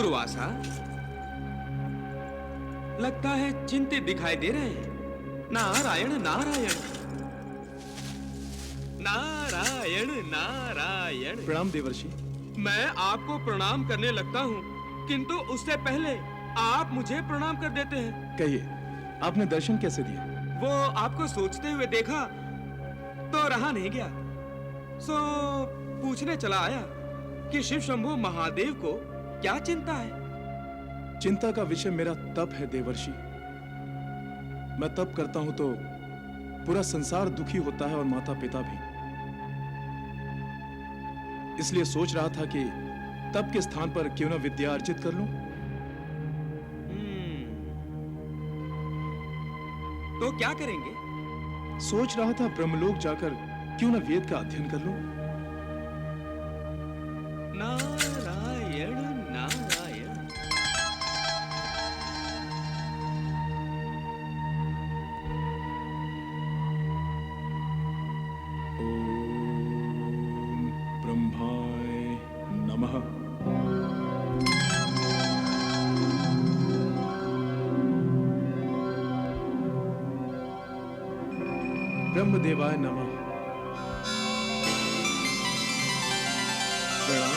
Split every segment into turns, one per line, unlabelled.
दुर्वासा, लगता है चिंतित दिखाई दे रहे हैं। नारायण नारायण नारायण नारायण।
प्रणाम देवर्षि।
मैं आपको प्रणाम करने लगता हूँ, किंतु उससे पहले आप मुझे प्रणाम कर देते हैं।
कहिए, आपने दर्शन कैसे दिए?
वो आपको सोचते हुए देखा तो रहा नहीं गया, सो पूछने चला आया कि शिव शंभु महादेव को क्या चिंता है।
चिंता का विषय मेरा तप है देवर्षि। मैं तप करता हूं तो पूरा संसार दुखी होता है और माता पिता भी। इसलिए सोच रहा था कि तप के स्थान पर क्यों ना विद्या अर्जित कर लूं।
तो क्या करेंगे?
सोच रहा था ब्रह्मलोक जाकर क्यों ना वेद का अध्ययन कर लूं।
नारायण नारायण।
ओम ब्रह्माय नमः। ब्रह्मदेवाय नमः। प्रणाम।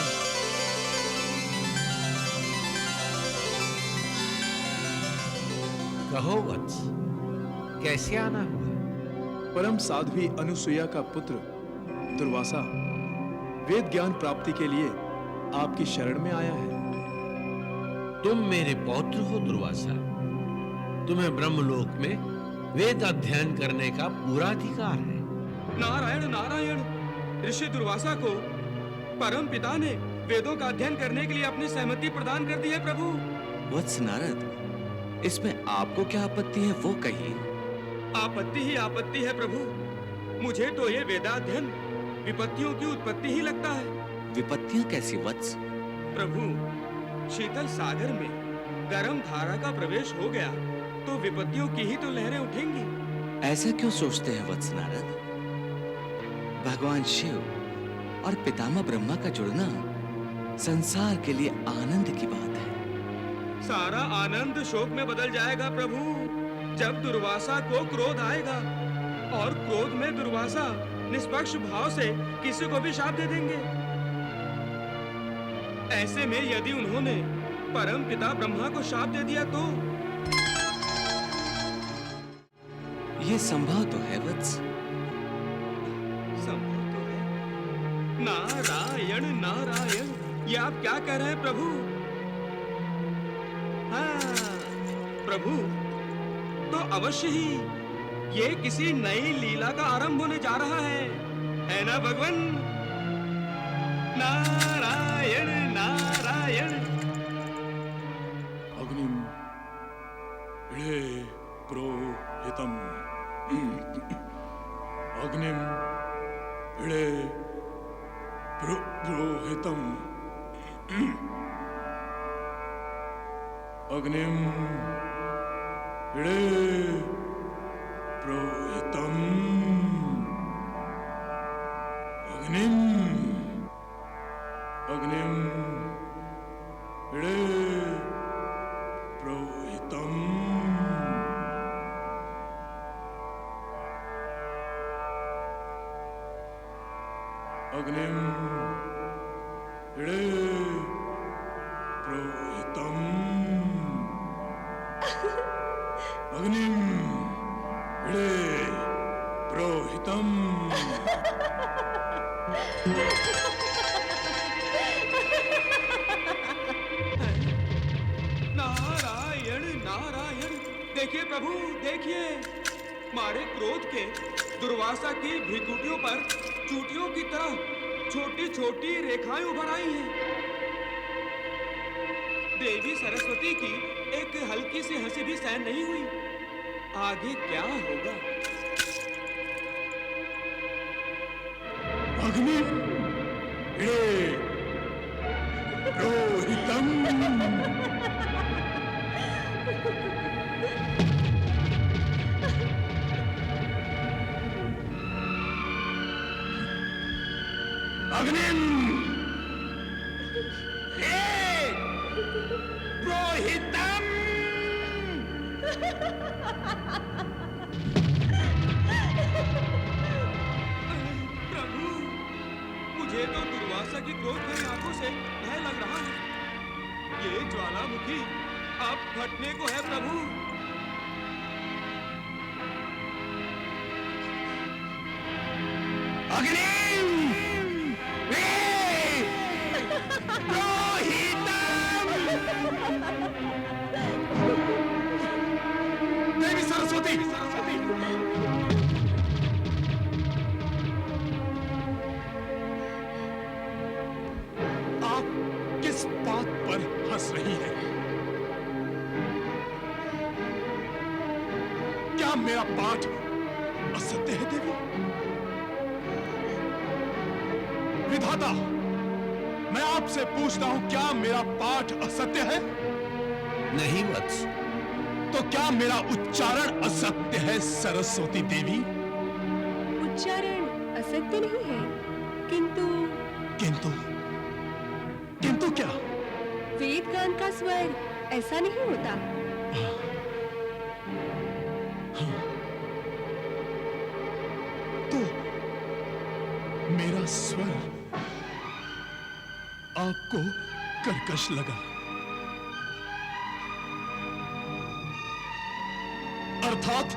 कहो वत्स, कैसे आना हुआ?
परम साध्वी अनुसुईया का पुत्र दुर्वासा वेद ज्ञान प्राप्ति के लिए आपकी शरण में आया है।
तुम मेरे पौत्र हो दुर्वासा। तुम्हें ब्रह्मलोक में वेद अध्ययन करने का पूरा अधिकार है।
नारायण नारायण। ऋषि दुर्वासा को परम पिता ने वेदों का अध्ययन करने के लिए अपनी सहमति प्रदान कर दी है प्रभु।
वत्स नारद, इसमें आपको क्या आपत्ति है वो कहिए।
आपत्ति ही आपत्ति है प्रभु। मुझे तो ये वेदाध्ययन विपत्तियों की उत्पत्ति ही लगता है।
विपत्तियां कैसी वत्स?
प्रभु, शीतल सागर में गर्म धारा का प्रवेश हो गया तो विपत्तियों की ही तो लहरें उठेंगी।
ऐसा क्यों सोचते हैं वत्स नारद? भगवान शिव और पितामह ब्रह्मा का जुड़ना संसार के लिए आनंद की बात है।
सारा आनंद शोक में बदल जाएगा प्रभु, जब दुर्वासा को क्रोध आएगा, और क्रोध में दुर्वासा निष्पक्ष भाव से किसी को भी शाप दे देंगे। ऐसे में यदि उन्होंने परम पिता ब्रह्मा को शाप दे दिया तो?
ये संभव तो है वत्स।
संभव तो है। नारायण नारायण। ये आप क्या कह रहे हैं प्रभु? हाँ प्रभु, तो अवश्य ही ये किसी नई लीला का आरंभ होने जा रहा है ना भगवान? नारायण नारायण।
अग्निम इळे प्रोहितम। अग्निम इळे प्रोहितम। अग्निम इळे प्रोहितम। अग्निम अग्निम इळे प्रोहितम। अग्निम इळे प्रोहितम। अग्निम इळे प्रोहितम।
नारायण नारायण। देखिए प्रभु, देखिए, मारे क्रोध के दुर्वासा की भृकुटियों पर चूटियों की तरह छोटी छोटी रेखाएं उभर आई हैं। देवी सरस्वती की एक हल्की सी हंसी भी सहन नहीं हुई। आगे क्या होगा?
अग्नि इळे प्रोहितम। अग्निम
प्रभु, मुझे तो दुर्वासा की क्रोध भरी आंखों से भय लग रहा है। ये ज्वालामुखी अब फटने को है प्रभु।
देवी सरस्वती, आप किस बात पर हंस रही हैं? क्या मेरा पाठ असत्य है देवी? विधाता, मैं आपसे पूछता हूं, क्या मेरा पाठ असत्य है?
नहीं वत्स,
तो क्या मेरा उच्चारण असत्य है सरस्वती देवी?
उच्चारण असत्य नहीं है, किंतु
किंतु किंतु क्या?
वेद गान का स्वर ऐसा नहीं होता।
तो मेरा स्वर आपको कर्कश लगा, अर्थात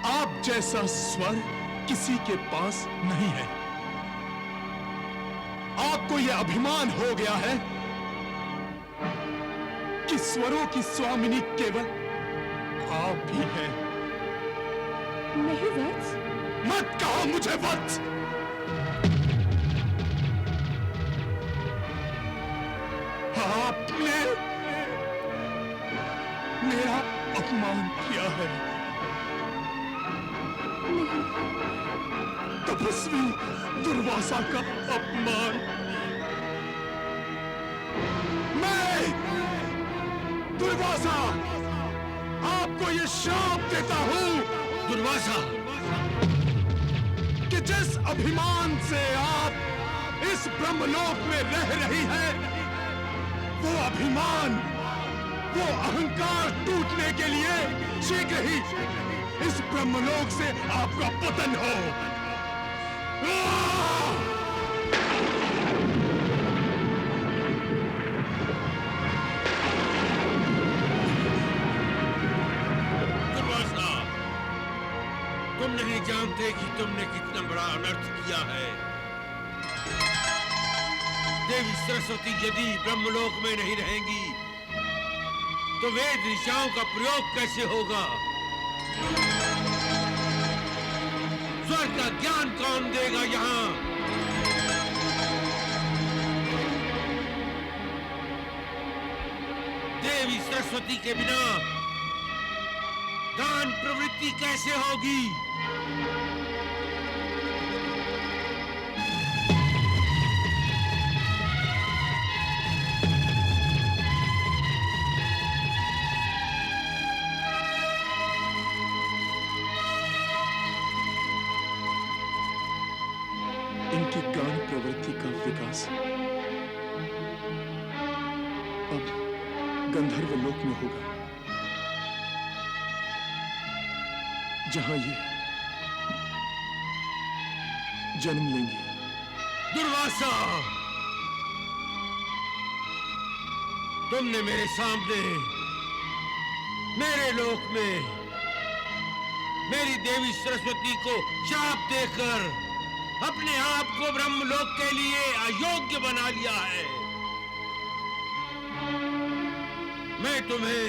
आप जैसा स्वर किसी के पास नहीं है। आपको यह अभिमान हो गया है कि स्वरों की स्वामिनी केवल आप ही हैं।
नहीं वत्स,
मत कहो मुझे वत्स। आपने मेरा अपमान किया है। तपस्वी दुर्वासा का अपमान। मैं दुर्वासा आपको ये श्राप देता हूं,
दुर्वासा,
कि जिस अभिमान से आप इस ब्रह्मलोक में रह रही है, वो अभिमान, वो अहंकार टूटने के लिए शीघ्र ही इस ब्रह्मलोक से आपका पतन हो।
दुर्वासा, तुम नहीं जानते कि तुमने कितना बड़ा अनर्थ किया है। देवी सरस्वती यदि ब्रह्मलोक में नहीं रहेंगी तो वेद ऋषियों का प्रयोग कैसे होगा? स्वर का ज्ञान कौन देगा यहाँ? देवी सरस्वती के बिना गान प्रवृत्ति कैसे होगी?
इनकी गान प्रवृत्ति का विकास अब गंधर्व लोक में होगा, जहां ये जन्म लेंगी।
दुर्वासा, तुमने मेरे सामने, मेरे लोक में मेरी देवी सरस्वती को शाप देकर अपने आप को ब्रह्मलोक के लिए अयोग्य बना लिया है। मैं तुम्हें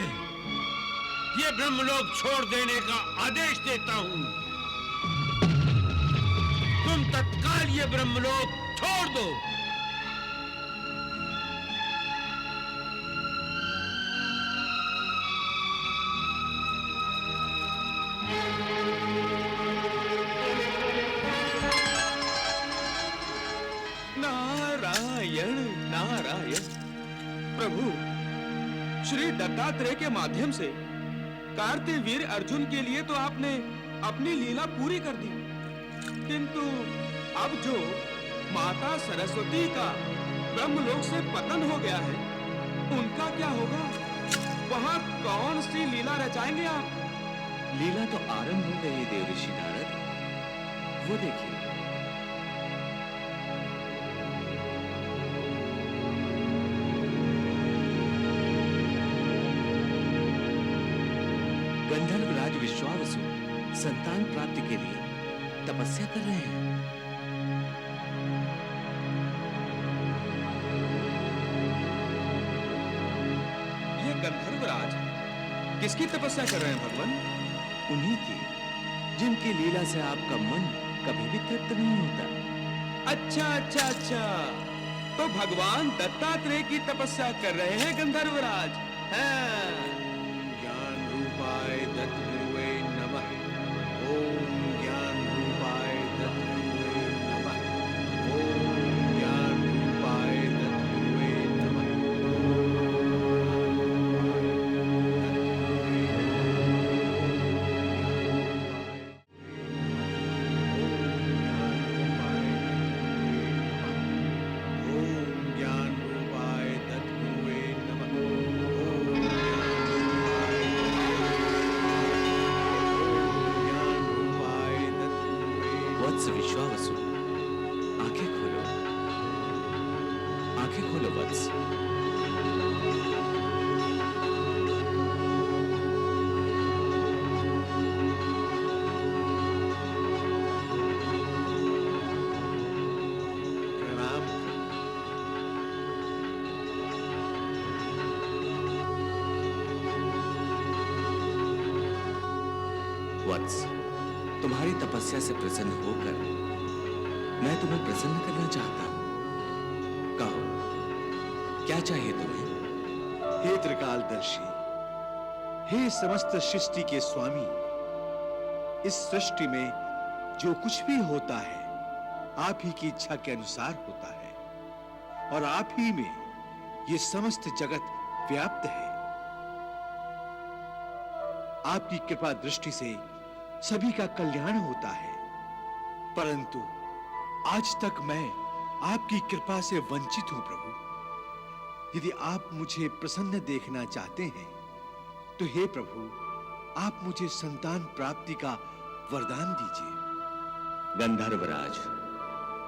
ये ब्रह्मलोक छोड़ देने का आदेश देता हूं। तुम तत्काल ये ब्रह्मलोक छोड़ दो।
नारायण नारायण। प्रभु, श्री दत्तात्रेय के माध्यम से कार्तिवीर अर्जुन के लिए तो आपने अपनी लीला पूरी कर दी, किंतु अब जो माता सरस्वती का ब्रह्मलोक से पतन हो गया है, उनका क्या होगा? वहां कौन सी लीला लीला रचाएंगे आप?
लीला तो आरंभ हो गई है देवऋषि नारद, वो देखिए। गंधर्वराज विश्वावसु संतान प्राप्ति के लिए तपस्या कर रहे हैं।
ये गंधर्वराज किसकी तपस्या कर रहे हैं भगवान?
उन्हीं की, जिनकी लीला से आपका मन कभी भी तृप्त नहीं होता।
अच्छा अच्छा अच्छा, तो भगवान दत्तात्रेय की तपस्या कर रहे हैं गंधर्वराज। हाँ।
ज्ञान रूपाय दत्तगुरुवे नमः। ओम ज्ञान रूपाय दत्तगुरुवे नमः। ओम ज्ञान रूपाय दत्तगुरुवे नमः। ओम ज्ञान रूपाय दत्तगुरुवे नमः। ओम ज्ञान रूपाय दत्तगुरुवे।
वत्स विश्वावसु, आंखें खोलो, आंखें खोलो वत्स।
प्रणाम।
वत्स, तुम्हारी तपस्या से प्रसन्न होकर मैं तुम्हें प्रसन्न करना चाहता हूं। कहो, क्या चाहिए तुम्हें?
हे त्रिकालदर्शी, हे समस्त सृष्टि के स्वामी, इस सृष्टि में जो कुछ भी होता है आप ही की इच्छा के अनुसार होता है और आप ही में ये समस्त जगत व्याप्त है। आपकी कृपा दृष्टि से सभी का कल्याण होता है, परंतु आज तक मैं आपकी कृपा से वंचित हूं प्रभु। यदि आप मुझे प्रसन्न देखना चाहते हैं तो हे प्रभु, आप मुझे संतान प्राप्ति का वरदान दीजिए।
गंधर्वराज,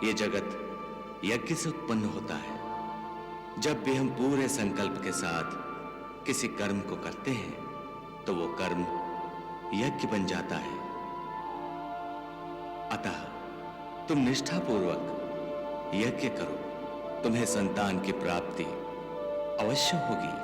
ये जगत यज्ञ से उत्पन्न होता है। जब भी हम पूरे संकल्प के साथ किसी कर्म को करते हैं तो वो कर्म यज्ञ बन जाता है। अतः तुम निष्ठापूर्वक यज्ञ करो, तुम्हें संतान की प्राप्ति अवश्य होगी।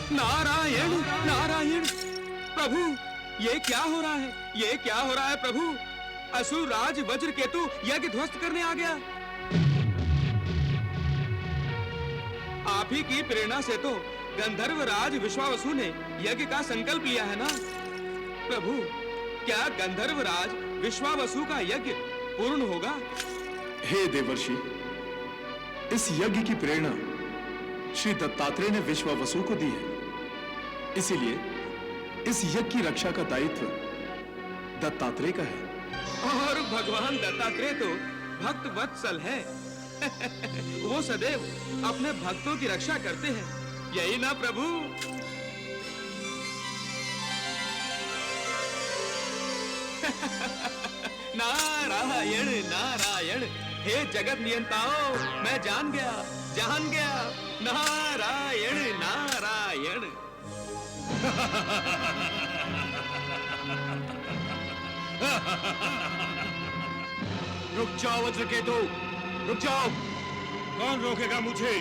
नारायण नारायण, प्रभु ये क्या हो रहा है? ये क्या हो रहा है प्रभु? असुर राज वज्र केतु यज्ञ ध्वस्त करने आ गया। आप ही की प्रेरणा से तो गंधर्व राज विश्वावसु ने यज्ञ का संकल्प लिया है ना प्रभु? क्या गंधर्व राज विश्वावसु का यज्ञ पूर्ण होगा?
हे देवर्षि, इस यज्ञ की प्रेरणा श्री दत्तात्रेय ने विश्वावसु को दी है, इसीलिए इस यज्ञ की रक्षा का दायित्व दत्तात्रेय का है।
और भगवान दत्तात्रेय तो भक्त वत्सल है। वो सदैव अपने भक्तों की रक्षा करते हैं, यही ना प्रभु? नारायण नारायण, हे जगत नियंताओ, मैं जान गया जान गया। नारायण नारायण।
रुक जाओ वज्रकेतु, रुक जाओ। कौन रोकेगा मुझे?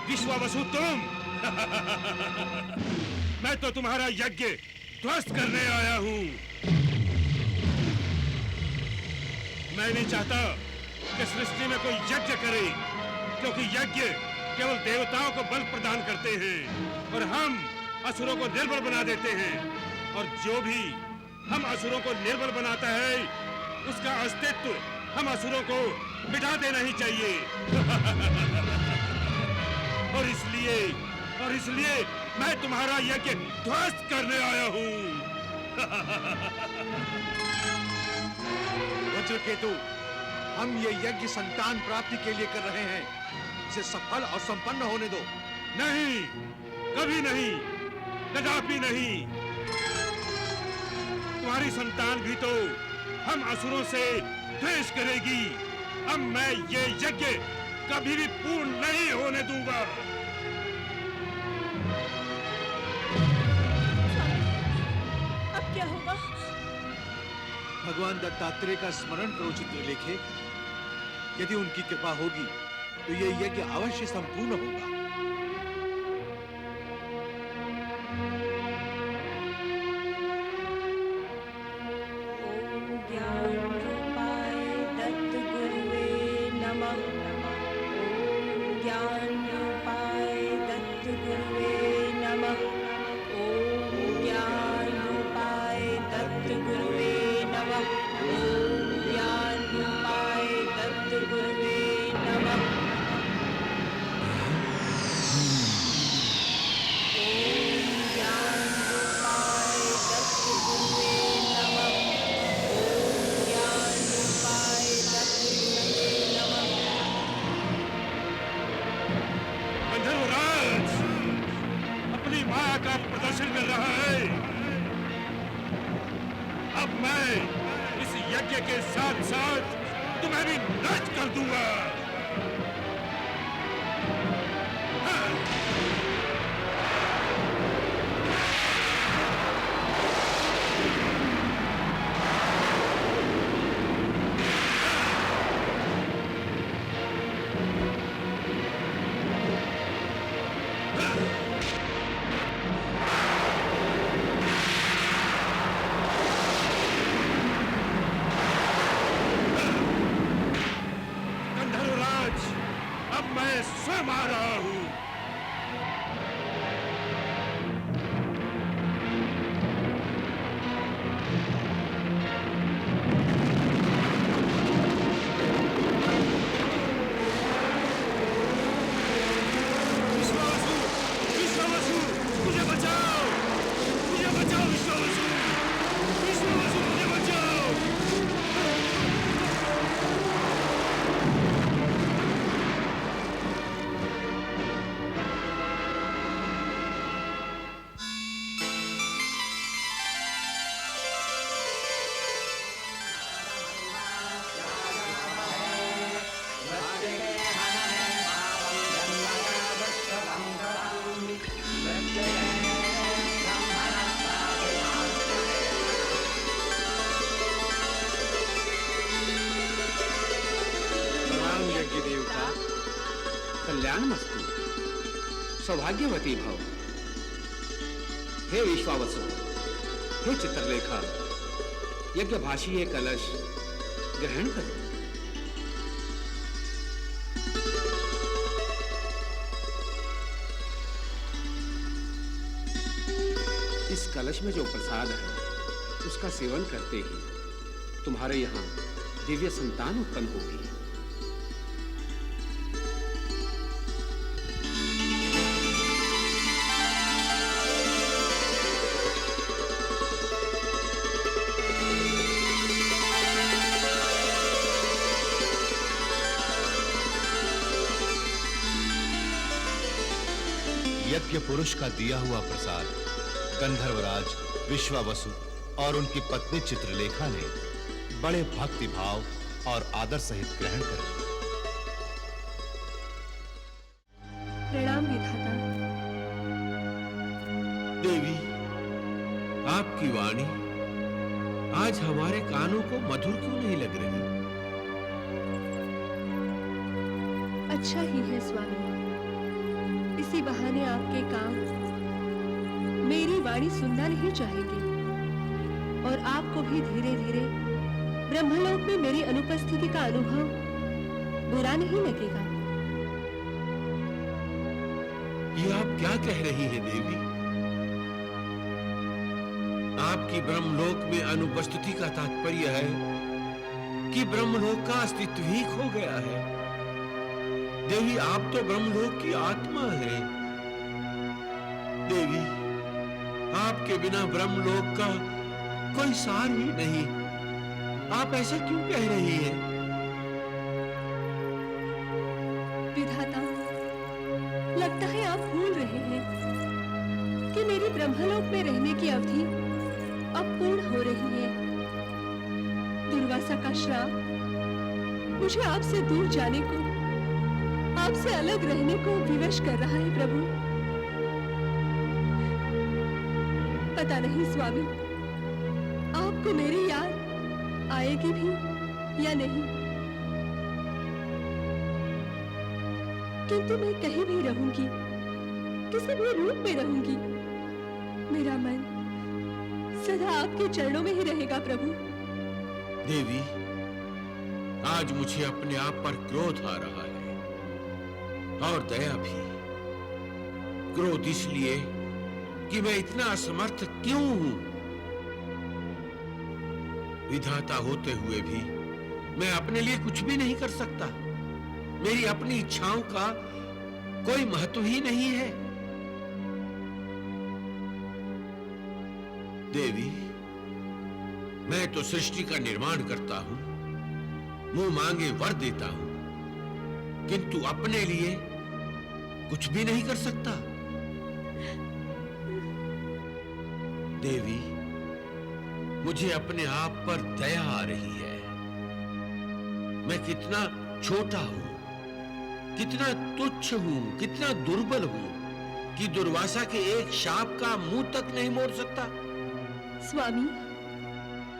विश्वावसु तुम? मैं तो तुम्हारा यज्ञ ध्वस्त करने आया हूं। मैं नहीं चाहता कि सृष्टि में कोई यज्ञ करे, क्योंकि यज्ञ केवल देवताओं को बल प्रदान करते हैं और हम असुरों को निर्बल बना देते हैं। और जो भी हम असुरों को निर्बल बनाता है, उसका अस्तित्व हम असुरों को मिटा देना ही चाहिए। और इसलिए मैं तुम्हारा यज्ञ ध्वस्त करने आया हूं।
वज्रकेतु, हम ये यज्ञ संतान प्राप्ति के लिए कर रहे हैं। इसे सफल और संपन्न होने दो।
नहीं, कभी नहीं, कदापि नहीं। तुम्हारी संतान भी तो हम असुरों से द्वेष करेगी। अब मैं ये यज्ञ कभी भी पूर्ण नहीं होने दूंगा।
अब क्या होगा?
भगवान दत्तात्रेय का स्मरण करो चित्रलेखे। यदि उनकी कृपा होगी तो ये यज्ञ अवश्य संपूर्ण होगा।
ओम ज्ञान रूपाय दत्त गुरुवे नमः। ओम ज्ञान रूपाय दत्त गुरुवे नमः। ओम ज्ञान रूपाय दत्त गुरुवे नमः। ओम ज्ञान रूपाय दत्त गुरुवे नमः।
गंधर्वराज अपनी माया का प्रदर्शन कर रहा है। अब मैं इस यज्ञ के साथ साथ तुम्हें भी नष्ट कर दूंगा। गंधर्वराज, अब मैं स्वयं आ रहा हूं। विश्वावसु, विश्वावसु, मुझे बचाओ, मुझे बचाओ विश्वावसु, विश्वावसु मुझे बचाओ।
प्रणाम यज्ञ देवता, कल्याणमस्तु, सौभाग्यवती भव। हे विश्वावसु, हे चित्रलेखा, यज्ञभाषी ये कलश ग्रहण करो। इस कलश में जो प्रसाद है, उसका सेवन करते ही तुम्हारे यहाँ दिव्य संतान उत्पन्न होगी।
यज्ञ पुरुष का दिया हुआ प्रसाद गंधर्वराज विश्वावसु और उनकी पत्नी चित्रलेखा ने बड़े भक्ति भाव और आदर सहित ग्रहण कर लिया।
प्रणाम विधाता।
देवी, आपकी वाणी आज हमारे कानों को मधुर क्यों नहीं लग रही?
अच्छा ही है स्वामी, इसी बहाने आपके काम मेरी वाणी सुनना नहीं चाहेंगे और आपको भी धीरे धीरे ब्रह्मलोक में मेरी अनुपस्थिति का अनुभव बुरा नहीं लगेगा।
ये आप क्या कह रही हैं देवी? आपकी ब्रह्मलोक में अनुपस्थिति का तात्पर्य है कि ब्रह्मलोक का अस्तित्व ही खो गया है। देवी, आप तो ब्रह्मलोक की आत्मा है। देवी, आपके बिना ब्रह्मलोक का कोई सार ही नहीं। आप ऐसा क्यों कह रही हैं?
विधाता, लगता है आप भूल रहे हैं कि मेरी ब्रह्मलोक में रहने की अवधि अब पूर्ण हो रही है। दुर्वासा का श्राप मुझे आपसे दूर जाने को, आपसे अलग रहने को विवश कर रहा है प्रभु। पता नहीं स्वामी, आपको मेरी याद आएगी भी या नहीं, किंतु मैं कहीं भी रहूंगी, किसी भी रूप में रहूंगी, मेरा मन सदा आपके चरणों में ही रहेगा प्रभु।
देवी, आज मुझे अपने आप पर क्रोध आ रहा है और दया भी। क्रोध इसलिए कि मैं इतना असमर्थ क्यों हूं। विधाता होते हुए भी मैं अपने लिए कुछ भी नहीं कर सकता। मेरी अपनी इच्छाओं का कोई महत्व ही नहीं है। देवी, मैं तो सृष्टि का निर्माण करता हूं, मुंह मांगे वर देता हूं, किंतु अपने लिए कुछ भी नहीं कर सकता। देवी, मुझे अपने आप पर दया आ रही है। मैं कितना छोटा हूं, कितना तुच्छ हूं, कितना दुर्बल हूं कि दुर्वासा के एक शाप का मुंह तक नहीं मोड़ सकता।
स्वामी,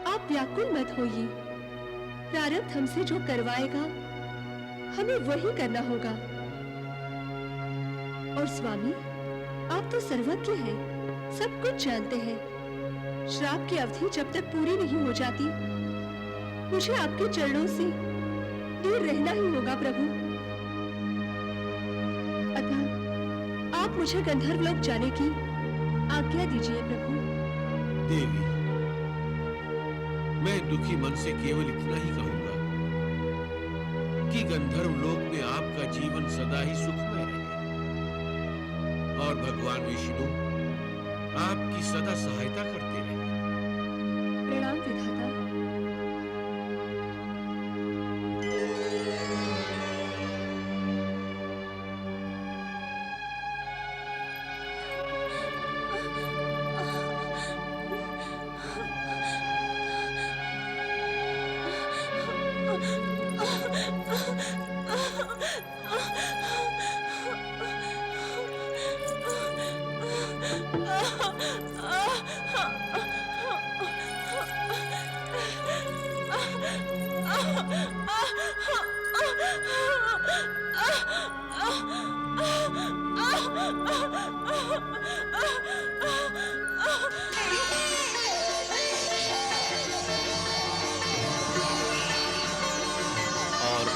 आप व्याकुल मत होइए। प्रारब्ध हमसे जो करवाएगा हमें वही करना होगा। और स्वामी, आप तो सर्वज्ञ हैं, सब कुछ जानते हैं। श्राप की अवधि जब तक पूरी नहीं हो जाती, मुझे आपके चरणों से दूर रहना ही होगा प्रभु। अतः आप मुझे गंधर्वलोक जाने की आज्ञा दीजिए प्रभु।
देवी, मैं दुखी मन से केवल इतना ही कहूंगा कि गंधर्वलोक में आपका जीवन सदा ही सुखमय रहे और भगवान विष्णु आपकी सदा सहायता करते रहे।
प्रणाम विधाता।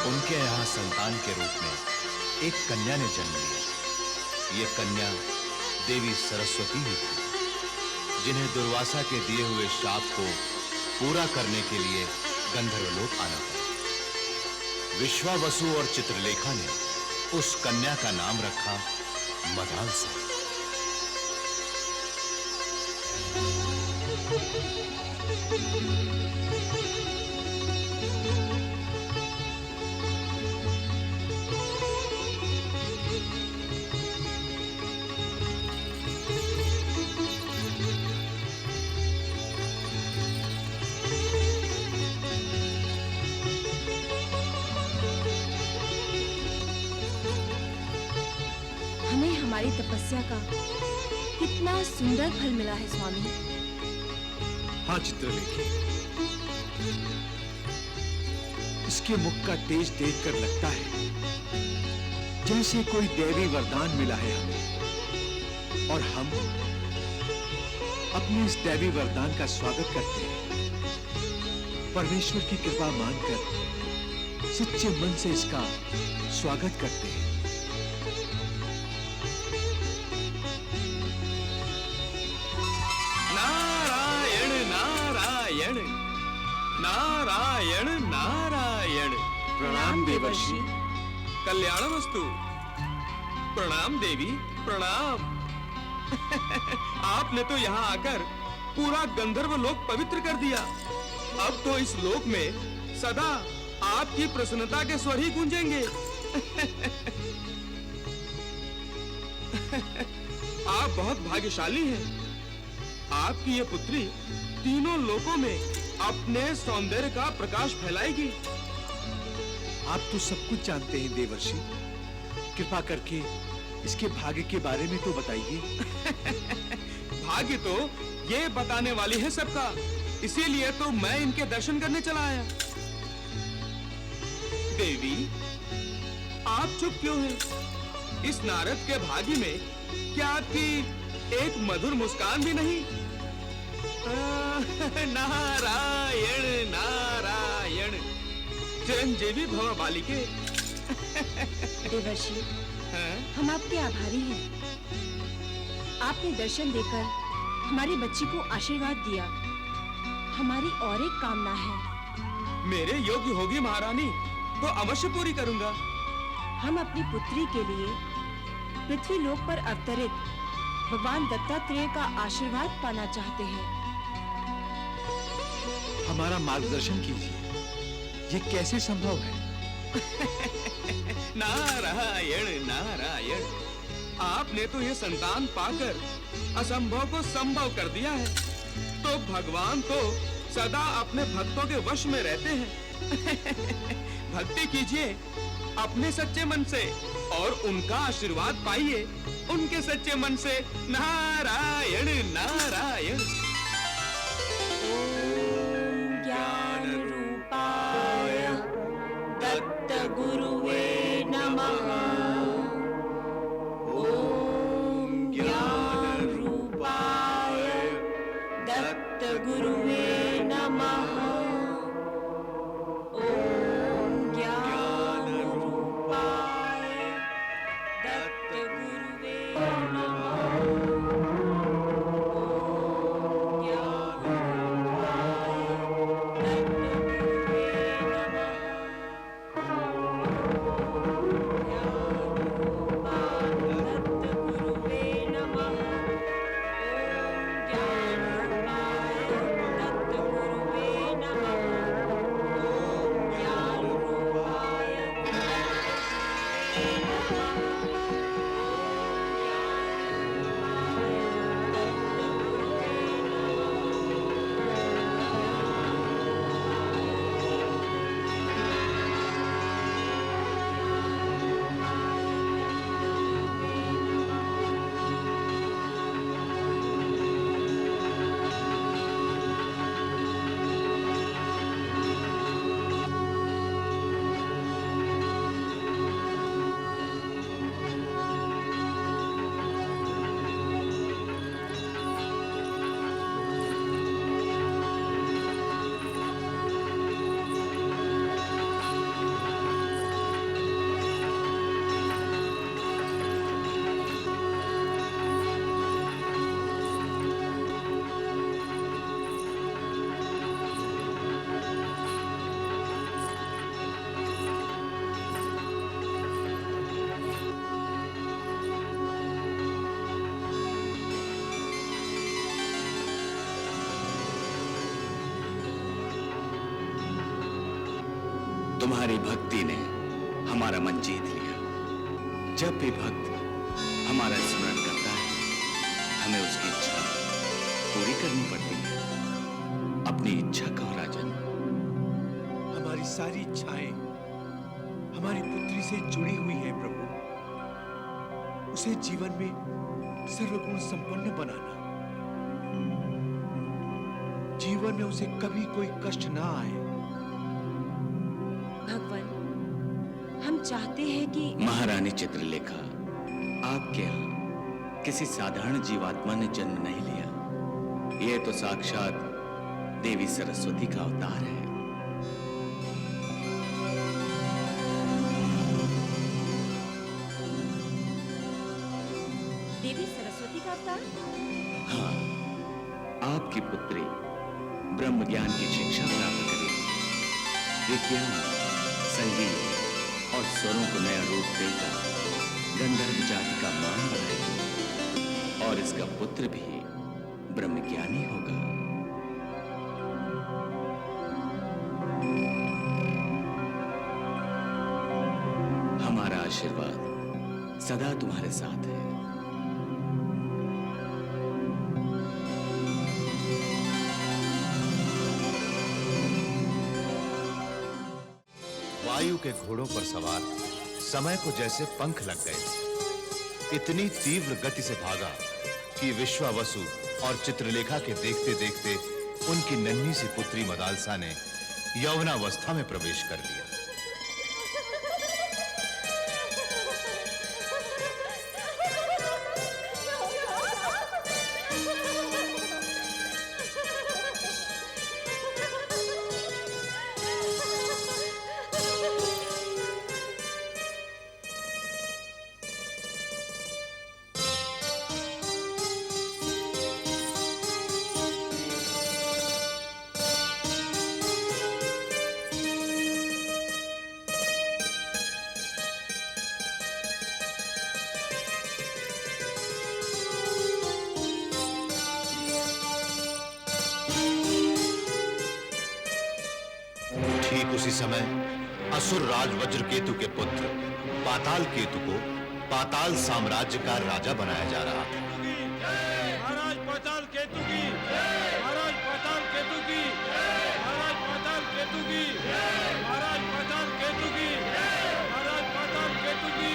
उनके यहाँ संतान के रूप में एक कन्या ने जन्म लिया। ये कन्या देवी सरस्वती ही थी, जिन्हें दुर्वासा के दिए हुए शाप को पूरा करने के लिए गंधर्वलोक आना पड़ा। विश्वावसु और चित्रलेखा ने उस कन्या का नाम रखा मदालसा।
हमारी तपस्या का कितना सुंदर फल मिला है स्वामी।
हाँ चित्रलेखी,
इसके मुख का तेज देखकर लगता है जैसे कोई दैवी वरदान मिला है हमें, और हम अपने इस दैवी वरदान का स्वागत करते हैं। परमेश्वर की कृपा मानकर सच्चे मन से इसका स्वागत करते हैं।
नारायण नारायण नारायण नारायण।
प्रणाम देवर्षि।
कल्याणमस्तु। प्रणाम देवी, प्रणाम। आपने तो यहाँ आकर पूरा गंधर्व लोक पवित्र कर दिया। अब तो इस लोक में सदा आपकी प्रसन्नता के स्वर ही गूंजेंगे। आप बहुत भाग्यशाली हैं। आपकी ये पुत्री तीनों लोकों में अपने सौंदर्य का प्रकाश फैलाएगी।
आप तो सब कुछ जानते हैं देवर्षि, कृपा करके इसके भाग्य के बारे में तो बताइए।
भाग्य तो ये बताने वाली है सबका, इसीलिए तो मैं इनके दर्शन करने चला आया। देवी, आप चुप क्यों हैं? इस नारद के भाग्य में क्या आपकी एक मधुर मुस्कान भी नहीं? नारायण नारायण। चिरंजीवी भव बालिके।
देवर्षि, हम आपके आभारी हैं। आपने दर्शन देकर हमारी बच्ची को आशीर्वाद दिया। हमारी और एक कामना है।
मेरे योग्य होगी महारानी तो अवश्य पूरी करूंगा।
हम अपनी पुत्री के लिए पृथ्वी लोक पर अवतरित भगवान दत्तात्रेय का आशीर्वाद पाना चाहते हैं।
हमारा मार्गदर्शन कीजिए, ये कैसे संभव है?
नारायण नारायण। आपने तो ये संतान पाकर असंभव को संभव कर दिया है। तो भगवान तो सदा अपने भक्तों के वश में रहते हैं। भक्ति कीजिए अपने सच्चे मन से और उनका आशीर्वाद पाइए उनके सच्चे मन से। नारायण नारायण।
ज्ञान रूपाय दत्त गुरुवे नमः। ओम ज्ञान रूपाय दत्त गुरुवे नमः। ओम ज्ञान रूपाय दत्त गुरुवे नमः। ओम ज्ञान
तुम्हारी भक्ति ने हमारा मन जीत लिया। जब भी भक्त हमारा स्मरण करता है, हमें उसकी इच्छा पूरी करनी पड़ती है। अपनी इच्छा कहो राजन।
हमारी सारी इच्छाएं हमारी पुत्री से जुड़ी हुई हैं प्रभु। उसे जीवन में सर्वगुण संपन्न बनाना, जीवन में उसे कभी कोई कष्ट ना आए,
चाहते हैं कि
महारानी चित्रलेखा, आपके यहाँ किसी साधारण जीवात्मा ने जन्म नहीं लिया। ये तो साक्षात देवी सरस्वती का अवतार है।
देवी सरस्वती का अवतार?
हाँ, आपकी पुत्री ब्रह्म ज्ञान की शिक्षा प्राप्त करेगी, विज्ञान, संगीत और स्वरों को नया रूप देकर गंधर्व जाति का मान बढ़ाएगी और इसका पुत्र भी ब्रह्मज्ञानी होगा। हमारा आशीर्वाद सदा तुम्हारे साथ है।
वायु के घोड़ों पर सवार समय को जैसे पंख लग गए। इतनी तीव्र गति से भागा कि विश्वावसु और चित्रलेखा के देखते देखते उनकी नन्ही सी पुत्री मदालसा ने यौवनावस्था में प्रवेश कर लिया। ठीक उसी समय असुर राज वज्रकेतु के पुत्र पाताल केतु को पाताल साम्राज्य का राजा बनाया जा रहा था।
महाराज पाताल केतु की, महाराज पाताल केतु की, महाराज पाताल केतु की, महाराज पाताल केतु की, महाराज पाताल केतु की,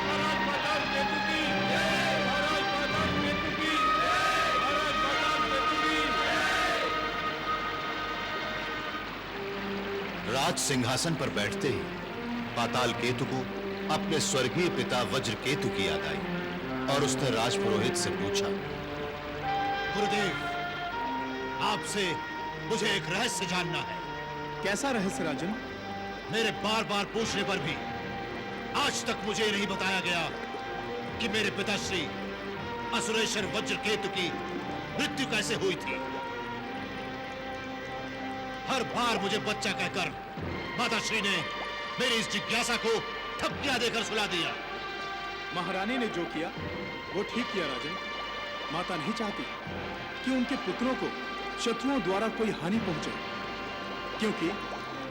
महाराज पाताल केतु की, महाराज पाताल केतु की, महाराज पाताल केतु की।
राज सिंहासन पर बैठते ही पाताल केतु को अपने स्वर्गीय पिता वज्र केतु की याद आई और उसने राजपुरोहित से पूछा,
गुरुदेव, आपसे मुझे एक रहस्य जानना है।
कैसा रहस्य राजन?
मेरे बार बार पूछने पर भी आज तक मुझे नहीं बताया गया कि मेरे पिताश्री असुरेश्वर वज्र केतु की मृत्यु कैसे हुई थी। हर बार मुझे बच्चा कहकर माताश्री ने मेरी इस जिज्ञासा को थपकियां देकर सुला दिया।
महारानी ने जो किया वो ठीक किया राजन। माता नहीं चाहती कि उनके पुत्रों को शत्रुओं द्वारा कोई हानि पहुंचे, क्योंकि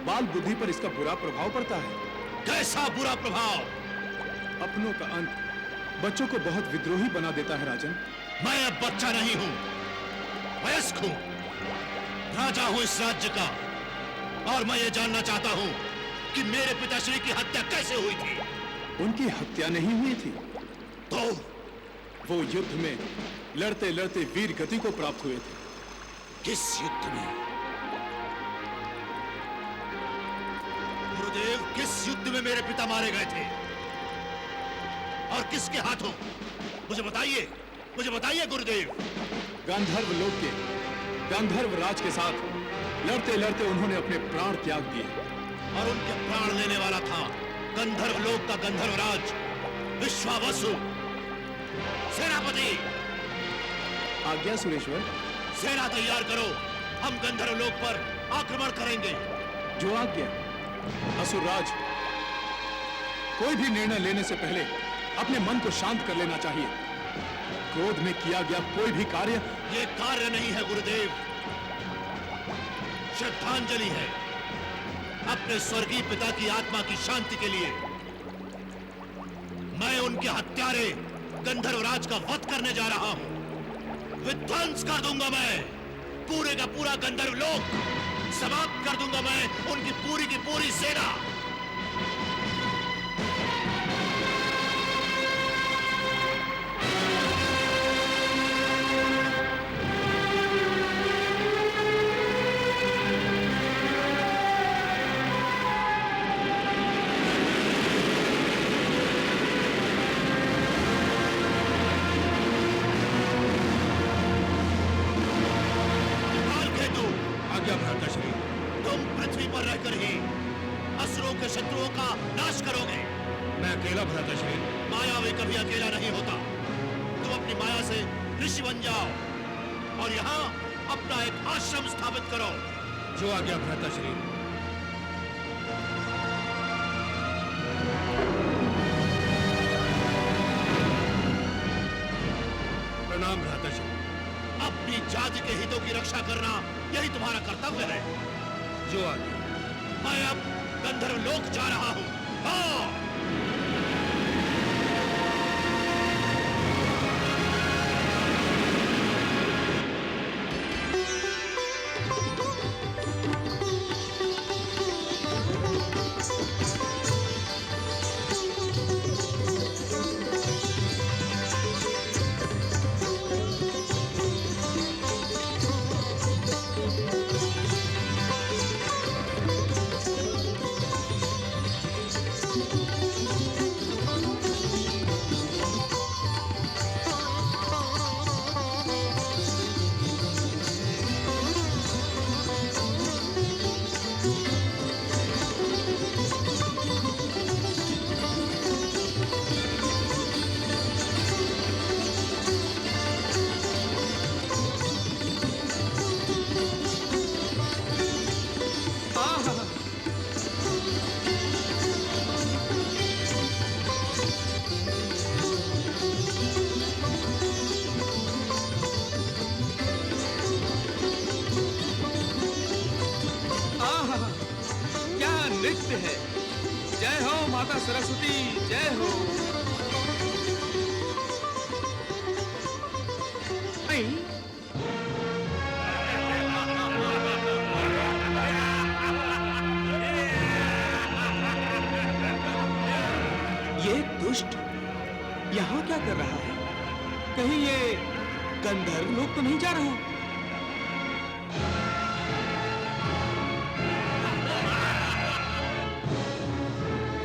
बाल बुद्धि पर इसका बुरा प्रभाव पड़ता है।
कैसा बुरा प्रभाव?
अपनों का अंत बच्चों को बहुत विद्रोही बना देता है राजन।
मैं अब बच्चा नहीं हूं, वयस्क हूं, राजा हूं इस राज्य का, और मैं ये जानना चाहता हूं कि मेरे पिताश्री की हत्या कैसे हुई थी।
उनकी हत्या नहीं हुई थी
तो
वो युद्ध में लड़ते लड़ते वीर गति को प्राप्त हुए थे।
किस युद्ध में? गुरुदेव, किस युद्ध में मेरे पिता मारे गए थे और किसके हाथों? मुझे बताइए गुरुदेव।
गांधर्व लोक के गांधर्व राज के साथ लड़ते लड़ते उन्होंने अपने प्राण त्याग दिए
और उनके प्राण लेने वाला था गंधर्व लोक का गंधर्वराज विश्वावसु। सेनापति,
आज्ञा सुरेश्वर।
सेना तैयार करो, हम गंधर्व लोक पर आक्रमण करेंगे।
जो आज्ञा। असुरराज, कोई भी निर्णय लेने से पहले अपने मन को शांत कर लेना चाहिए। क्रोध में किया गया कोई भी कार्य
ये कार्य नहीं है गुरुदेव, श्रद्धांजलि है अपने स्वर्गीय पिता की आत्मा की शांति के लिए। मैं उनके हत्यारे गंधर्वराज का वध करने जा रहा हूं। विध्वंस कर दूंगा मैं पूरे का पूरा गंधर्व लोक, समाप्त कर दूंगा मैं उनकी पूरी की पूरी सेना। ही असुरों के शत्रुओं का नाश करोगे।
मैं अकेला भ्राताश्री।
माया में कभी अकेला नहीं होता। तुम अपनी माया से ऋषि बन जाओ और यहाँ अपना एक आश्रम स्थापित करो।
जो आ गया भ्राताश्री। प्रणाम भ्राताश्री।
अपनी जाति के हितों की रक्षा करना यही तुम्हारा कर्तव्य है।
जो आ गया।
मैं अब गंधर्व लोक जा रहा हूँ। हाँ।
नृत्य है। जय हो माता सरस्वती, जय हो। ये दुष्ट यहाँ क्या कर रहा है? कहीं ये गंधर्व लोग तो नहीं जा रहा?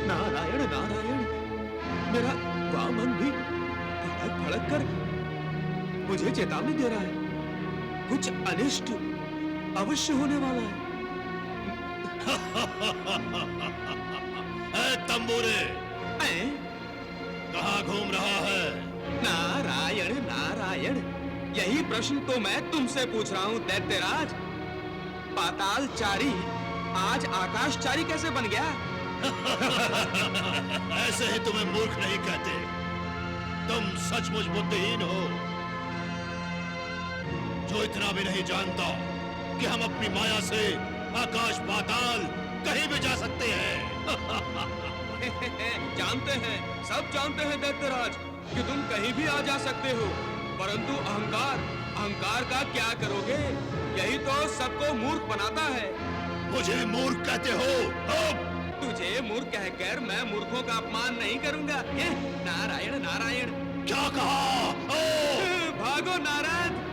नारायण नारायण, मेरा वामन भी भड़क भड़क कर मुझे चेतावनी दे रहा है। कुछ अनिष्ट अवश्य होने वाला है।
तंबूरे, कहाँ घूम रहा है?
नारायण नारायण, यही प्रश्न तो मैं तुमसे पूछ रहा हूँ दैत्यराज। पातालचारी आज आकाशचारी कैसे बन गया?
ऐसे ही तुम्हें मूर्ख नहीं कहते। तुम सचमुच बुद्धिहीन हो, जो इतना भी नहीं जानता कि हम अपनी माया से आकाश पाताल कहीं भी जा सकते हैं।
जानते हैं, सब जानते हैं दैत्यराज कि तुम कहीं भी आ जा सकते हो, परंतु अहंकार का क्या करोगे? यही तो सबको मूर्ख बनाता है।
मुझे मूर्ख कहते हो?
तुझे मूर्ख कहकर मैं मूर्खों का अपमान नहीं करूंगा। नारायण नारायण।
क्या कहा?
भागो नारद।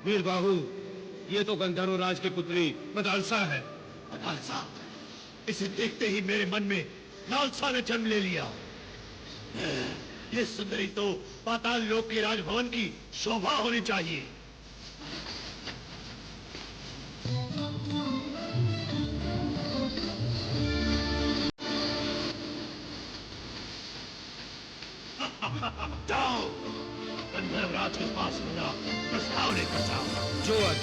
वीर बाहु, ये तो गंधर्व राज की पुत्री मदालसा है।
मदालसा? इसे देखते ही मेरे मन में लालसा ने जन्म ले लिया। ये सुंदरी तो पाताल लोक के राजभवन की शोभा होनी चाहिए। जाओ, गंधर्व राज के पास मेरा प्रस्ताव लेकर जाओ।
जो आज